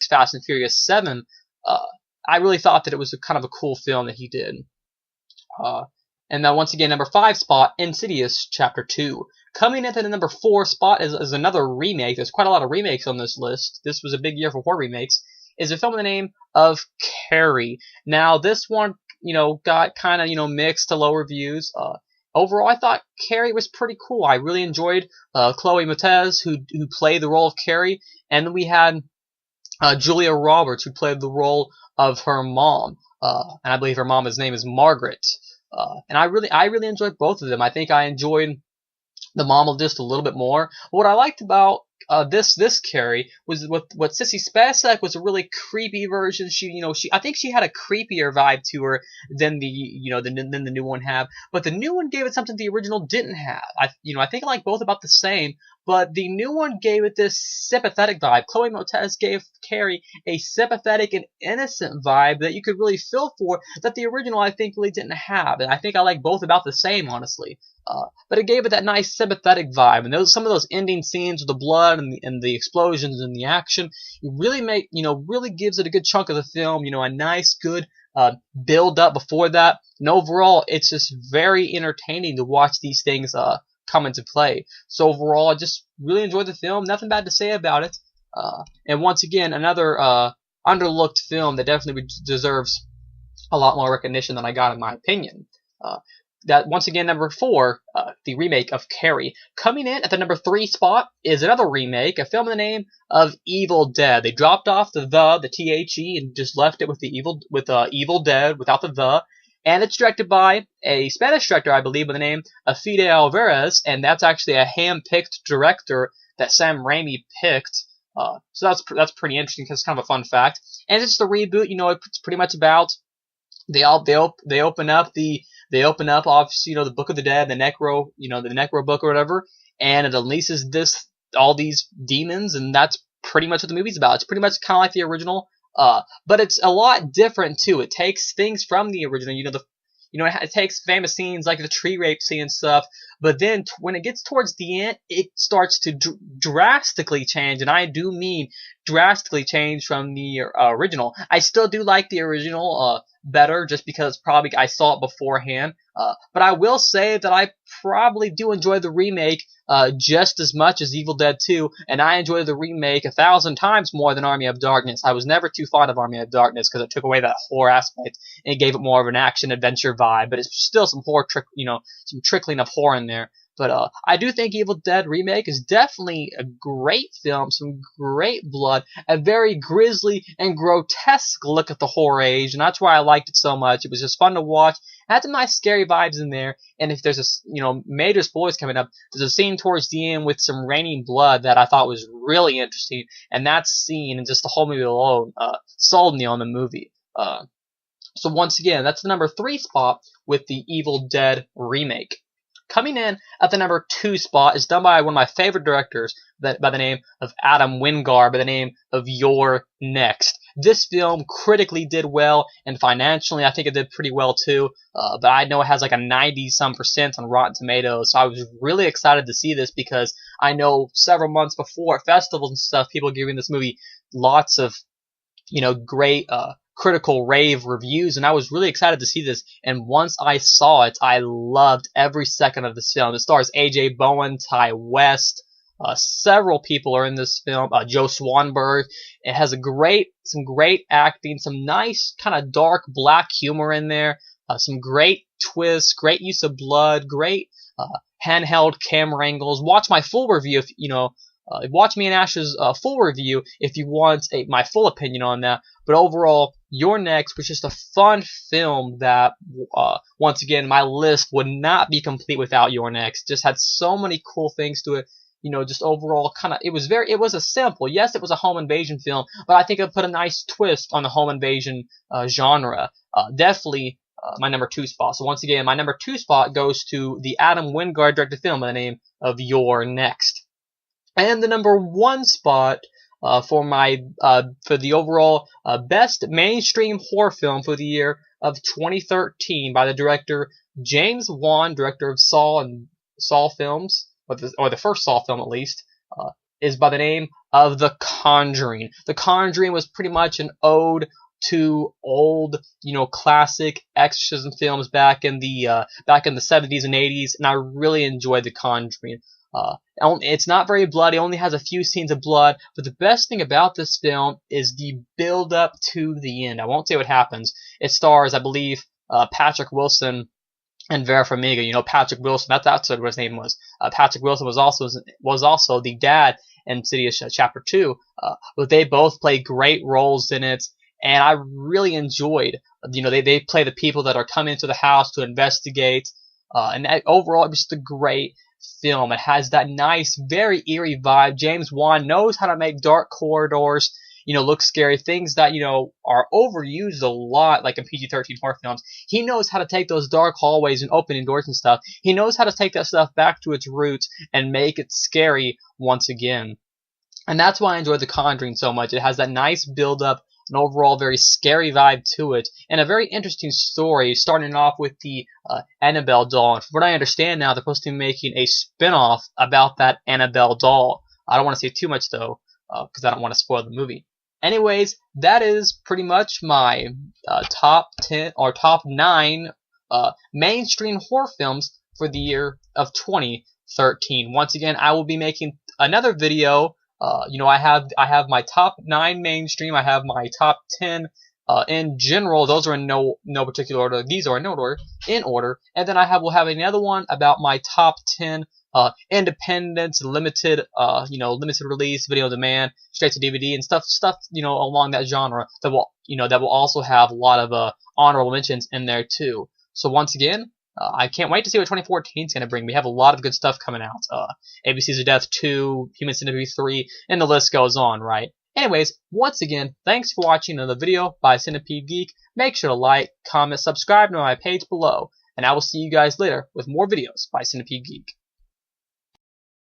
Fast and Furious 7, uh, I really thought that it was kind of a cool film that he did. Uh, and then once again, number 5 spot, Insidious Chapter 2. Coming in at the number 4 spot is another remake. There's quite a lot of remakes on this list. This was a big year for horror remakes. Is a film in the name of Carrie. Now, this one, got kind of, mixed to low reviews. Overall, I thought Carrie was pretty cool. I really enjoyed Chloe Moretz, who played the role of Carrie, and then we had Julia Roberts, who played the role of her mom, and I believe her mom's name is Margaret. And I really enjoyed both of them. I think I enjoyed the mom just a little bit more. What I liked about this Carrie was what Sissy Spacek was a really creepy version. I think she had a creepier vibe to her than than the new one had. But the new one gave it something the original didn't have. I think I like both about the same. But the new one gave it this sympathetic vibe. Chloe Moretz gave Carrie a sympathetic and innocent vibe that you could really feel for that the original I think really didn't have. And I think I like both about the same, honestly. But it gave it that nice sympathetic vibe, and some of those ending scenes with the blood and the explosions and the action, really gives it a good chunk of the film. A nice, good build up before that, and overall, it's just very entertaining to watch these things come into play. So overall, I just really enjoyed the film. Nothing bad to say about it. And once again, another underlooked film that definitely deserves a lot more recognition than I got, in my opinion. That once again, number 4, the remake of Carrie. Coming in at the number 3 spot is another remake, a film in the name of Evil Dead. They dropped off the THE, and just left it with Evil Dead without the the. And it's directed by a Spanish director, I believe, by the name of Fede Alvarez, and that's actually a hand-picked director that Sam Raimi picked. So that's pretty interesting because it's kind of a fun fact. And it's just a reboot. It's pretty much about they open up obviously, the Book of the Dead, the Necro book or whatever, and it unleashes all these demons, and that's pretty much what the movie's about. It's pretty much kind of like the original, but it's a lot different too. It takes things from the original, it takes famous scenes like the tree rape scene and stuff, but then when it gets towards the end, it starts to drastically change, and I do mean drastically change from the original. I still do like the original better, just because probably I saw it beforehand, but I will say that I probably do enjoy the remake just as much as Evil Dead 2, and I enjoy the remake 1,000 times more than Army of Darkness. I was never too fond of Army of Darkness because it took away that horror aspect and it gave it more of an action-adventure vibe, but it's still some horror some trickling of horror in there. But I do think Evil Dead Remake is definitely a great film, some great blood, a very grisly and grotesque look at the horror age, and that's why I liked it so much. It was just fun to watch. It had some nice scary vibes in there, and if there's major spoilers coming up, there's a scene towards the end with some raining blood that I thought was really interesting, and that scene and just the whole movie alone sold me on the movie. So once again, that's the number 3 spot with the Evil Dead Remake. Coming in at the number 2 spot is done by one of my favorite directors by the name of Adam Wingard, by the name of You're Next. This film critically did well, and financially I think it did pretty well too, but I know it has like a 90-some% on Rotten Tomatoes, so I was really excited to see this because I know several months before at festivals and stuff, people were giving this movie lots of great critical rave reviews, and I was really excited to see this. And once I saw it, I loved every second of this film. It stars A.J. Bowen, Ty West, several people are in this film. Joe Swanberg. It has some great acting, some nice kind of dark black humor in there, some great twists, great use of blood, great handheld camera angles. Watch my full review watch me and Ash's full review if you want my full opinion on that. But overall, You're Next was just a fun film that, once again, my list would not be complete without You're Next. Just had so many cool things to it. Just overall it was a simple, yes, it was a home invasion film, but I think it put a nice twist on the home invasion genre. Definitely my number 2 spot. So once again, my number 2 spot goes to the Adam Wingard directed film by the name of You're Next. And the number 1 spot for the overall best mainstream horror film for the year of 2013 by the director James Wan, director of Saw and Saw films, or the first Saw film at least. is by the name of The Conjuring. The Conjuring was pretty much an ode to old, classic exorcism films back in the 70s and 80s, and I really enjoyed The Conjuring. It's not very bloody, it only has a few scenes of blood, but the best thing about this film is the build up to the end. I won't say what happens. It stars, I believe, Patrick Wilson and Vera Farmiga. Patrick Wilson, that's what his name was. Patrick Wilson was also the dad in Insidious Chapter 2, but they both play great roles in it, and I really enjoyed, they play the people that are coming into the house to investigate, and overall it was just a great film. It has that nice, very eerie vibe. James Wan knows how to make dark corridors, look scary. Things that, are overused a lot, like in PG-13 horror films. He knows how to take those dark hallways and opening doors and stuff. He knows how to take that stuff back to its roots and make it scary once again. And that's why I enjoyed The Conjuring so much. It has that nice build-up, an overall very scary vibe to it, and a very interesting story, starting off with the Annabelle doll. And from what I understand now, they're supposed to be making a spin-off about that Annabelle doll. I don't want to say too much, though, because I don't want to spoil the movie. Anyways, that is pretty much my top 10 or top 9 mainstream horror films for the year of 2013. Once again, I will be making another video. I have my top 9 mainstream. I have my top 10 in general. Those are in no particular order. These are in order. And then will have another one about my top 10 independent, limited release, video on demand, straight to DVD, and stuff along that genre that will also have a lot of honorable mentions in there too. So once again, I can't wait to see what 2014 is going to bring. We have a lot of good stuff coming out. ABCs of Death 2, Human Centipede 3, and the list goes on, right? Anyways, once again, thanks for watching another video by Centipede Geek. Make sure to like, comment, subscribe to my page below, and I will see you guys later with more videos by Centipede Geek.